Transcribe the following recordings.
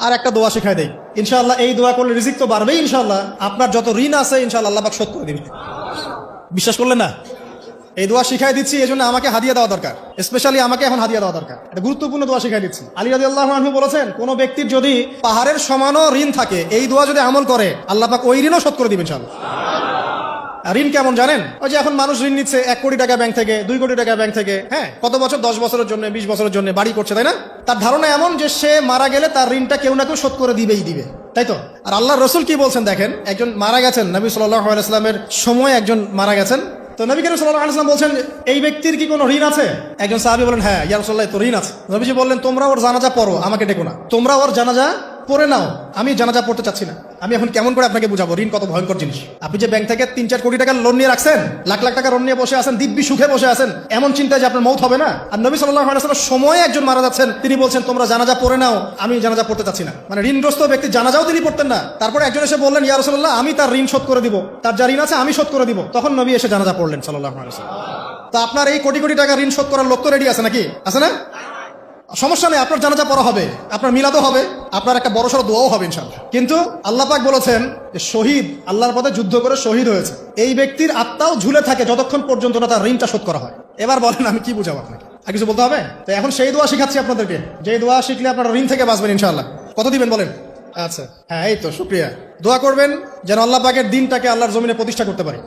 আর একটা দোয়া শিখাই দেই, ইনশাআল্লাহ এই দোয়া করলে রিজিক তো বাড়বেই ইনশাআল্লাহ, আপনার যত ঋণ আছে ইনশাআল্লাহ আল্লাহ পাক শোধ করে দিবে। বিশ্বাস করলেন না? এই দোয়া শিখাই দিচ্ছি, এই জন্য আমাকে হাদিয়া দেওয়া দরকার, স্পেশালি আমাকে এখন হাদিয়া দেওয়া দরকার। এটা গুরুত্বপূর্ণ দোয়া শিখাই দিচ্ছি। আলী রাদিয়াল্লাহু আনহু বলেছেন, কোন ব্যক্তির যদি পাহাড়ের সমানও ঋণ থাকে, এই দোয়া যদি আমল করে আল্লাহ পাক ওই ঋণও শোধ করে দিবেন ইনশাআল্লাহ। ঋণ কেমন জানেন? ওই যে এখন মানুষ ঋণ নিচ্ছে 1 কোটি টাকা ব্যাংক থেকে, 2 কোটি টাকা ব্যাংক থেকে, হ্যাঁ, কত বছর, 10 বছরের জন্য, 20 বছরের জন্য বাড়ি করছে, তাই না? তার ধারণা এমন যে সে মারা গেলে তার ঋণটা কেউ না কেউ শোধ করে দিবেই দিবে, তাই তো? আর আল্লাহর রাসূল কি বলছেন দেখেন, একজন মারা গেছেন, নবী সাল্লাল্লাহু আলাইহি ওয়াসাল্লামের সময় একজন মারা গেছেন, তো নবী করিম সাল্লাল্লাহু আলাইহি ওয়াসাল্লাম বলছেন, এই ব্যক্তির কি কোনো ঋণ আছে? একজন সাহাবী বলেন, হ্যাঁ ইয়া রাসূলুল্লাহ, তো ঋণ আছে। নবীজি বললেন, তোমরা ওর জানাজা পড়ো, আমাকে ডেকো না, তোমরা ওর জানাজা পড়ে নাও, আমি জানাজা পড়তে চাচ্ছি না। আমি এখন কেমন করে আপনাকে বুঝাবো ঋণ কত ভয়ঙ্কর জিনিস? আপনি যে ব্যাংক থেকে 3-4 কোটি টাকার লোন নিয়ে রাখছেন, লাখ লাখ টাকা লোন নিয়ে বসে আছেন, দিব্যি সুখে বসে আছেন, এমন চিন্তায় যে আপনার মৌত হবে না। আর নবী সাল্লাল্লাহু আলাইহি ওয়াসাল্লাম সময়ে একজন মারা যাচ্ছেন, তিনি বলছেন তোমরা জানাজা পড়ে নাও, আমি জানাজা পড়তে চাচ্ছি না। মানে ঋণগ্রস্ত ব্যক্তি জানাজাও তিনি পড়তেন না। তারপরে একজন এসে বললেন, ইয়া রাসূলুল্লাহ, আমি তার ঋণ শোধ করে দিব, তার যা ঋণ আছে আমি শোধ করে দিব। তখন নবী এসে জানাজা পড়লেন সাল্লাল্লাহু আলাইহি ওয়াসাল্লাম। তো আপনার এই কোটি কোটি টাকা ঋণ শোধ করার লোক তো রেডি আছে নাকি? আছে না? সমস্যা নেই, আপনার জানাজা পড়া হবে, আপনার মিলাদও হবে, আপনার একটা বড়সড় দোয়াও হবে ইনশাআল্লাহ। কিন্তু আল্লাহ পাক বলেছেন যে শহীদ, আল্লাহর পথে যুদ্ধ করে শহীদ হয়েছে, এই ব্যক্তির আত্মাও ঝুলে থাকে যতক্ষণ পর্যন্ত না তার ঋণটা শোধ করা হয়। এবার বলেন আমি কি বুঝাবো আপনাকে? আর কিছু বলতে হবে? তো এখন সেই দোয়া শিখাচ্ছি আপনাদেরকে, যে দোয়া শিখলে আপনারা ঋণ থেকে বাঁচবেন ইনশাআল্লাহ। কত দিবেন বলেন? আচ্ছা, হ্যাঁ, এই তো শুকরিয়া। দোয়া করবেন যেন আল্লাহ পাকের দ্বীনটাকে আল্লাহর জমিনে প্রতিষ্ঠা করতে পারি।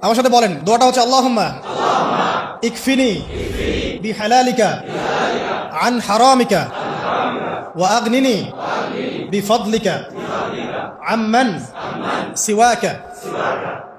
আমার সাথে বলেন, দোয়াটা হচ্ছে আল্লাহুম্মা ইকফিনি বিহালালিকা আন হারামিকা ওয়া আগনিনি বিফদলিকা আম্মান সিওয়াকা।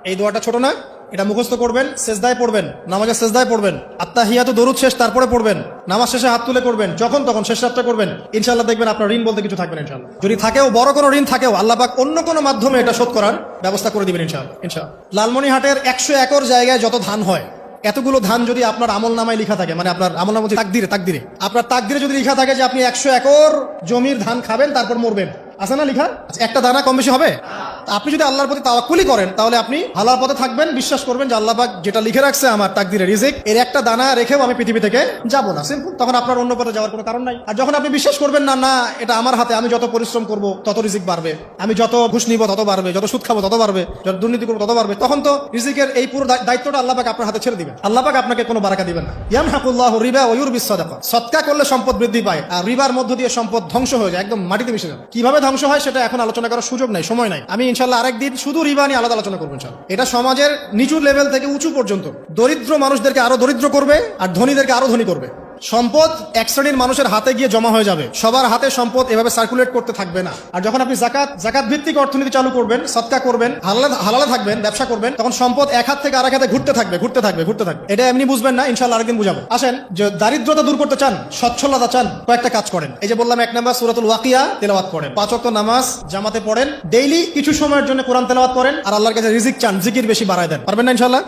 এই দোয়াটা ছোট না? এটা মুখস্থ করবেন, সেজদায় পড়বেন, নামাজের সেজদায় পড়বেন, আত্তাহিয়াতু দরুদ শেষ তারপরে পড়বেন, নামাজ শেষে হাত তুলে করবেন, যখন তখন শেষ রাতটা করবেন, ইনশাআল্লাহ দেখবেন আপনার ঋণ বলতে কিছু থাকবে না ইনশাআল্লাহ। যদি থাকেও, বড় কোনো ঋণ থাকেও, আল্লাহ পাক অন্য কোনো মাধ্যমে এটা শোধ করার ব্যবস্থা করে দিবেন ইনশাআল্লাহ। ইনশাআল্লাহ। লালমনিরহাটের 100 একর জায়গায় যত ধান হয়, এতগুলো ধান যদি আপনার আমল নামায় লেখা থাকে, মানে আপনার আমল নামা তাকদিরে আপনার তাকদিরে যদি লেখা থাকে যে আপনি 100 একর জমির ধান খাবেন তারপর মরবেন, আছে না লেখা? একটা দানা কম বেশি হবে? আপনি যদি আল্লাহর প্রতি তাওয়াক্কুলি করেন তাহলে আপনি হালাল পথে থাকবেন, বিশ্বাস করবেন যে আল্লাহ পাক যেটা লিখে রাখছে আমার তাকদিরে রিজিক, এর একটা দানা রেখেও আমি পৃথিবী থেকে যাব না, সিম্পল। তখন আপনার অন্য পথে যাওয়ার কোনো কারণ নাই। আর যখন আপনি বিশ্বাস করবেন না, না এটা আমার হাতে, আমি যত পরিশ্রম করব তত রিজিক বাড়বে, আমি যত ঘুষ নিব তত বাড়বে, যত সুদ খাবো তত বাড়বে, যত দুর্নীতি করবো তত বাড়বে, তখন তো রিজিকের এই পুরো দায়িত্বটা আল্লাহ পাক আপনার হাতে ছেড়ে দিবেন। আল্লাহ পাক আপনাকে কোনো বারাকা দিবেন না। ইয়ামহাকুল্লাহু রিবা ওয়া ইউরবিস সাদাকা। সদকা করলে সম্পদ বৃদ্ধি পায়, আর রিবার মধ্য দিয়ে সম্পদ ধ্বংস হয়ে যায়, একদম মাটিতে মিশে যায়। কিভাবে ধ্বংস হয় সেটা এখন আলোচনা করার সুযোগ নাই, সময় নাই। আমি ইনশাআল্লাহ আরেকদিন শুধু রিবা নিয়ে আলাদা আলোচনা করবো ইনশাআল্লাহ। এটা সমাজের নিচু লেভেল থেকে উঁচু পর্যন্ত দরিদ্র মানুষদেরকে আরো দরিদ্র করবে আর ধনীদেরকে আরো ধনী করবে। সম্পদ এক শ্রেণীর মানুষের হাতে গিয়ে জমা হয়ে যাবে, সবার হাতে সম্পদ এভাবে সার্কুলেট করতে থাকবে না। আর যখন আপনি জাকাত ভিত্তিক অর্থনীতি চালু করবেন, সদকা করবেন, হালালে থাকবেন, ব্যবসা করবেন, তখন সম্পদ এক হাত থেকে আরেক হাতে ঘুরতে থাকবে। এটা এমনি বুঝবেন না, ইনশাআল্লাহ আরেকদিন বুঝাবো। আসেন, যে দারিদ্রতা দূর করতে চান, সচ্ছলতা চান, কয়েকটা কাজ করেন। এই যে বললাম, 1 নাম্বার সূরাতুল ওয়াকিয়া তেলাওয়াত করেন, 5 ওয়াক্ত নামাজ জামাতে পড়েন, ডেইলি কিছু সময়ের জন্য কোরআন তেলাওয়াত করেন, আর আল্লাহর কাছে রিজিক চান, জিকির বেশি বাড়ায় দেন। পারবেন না ইনশাআল্লাহ?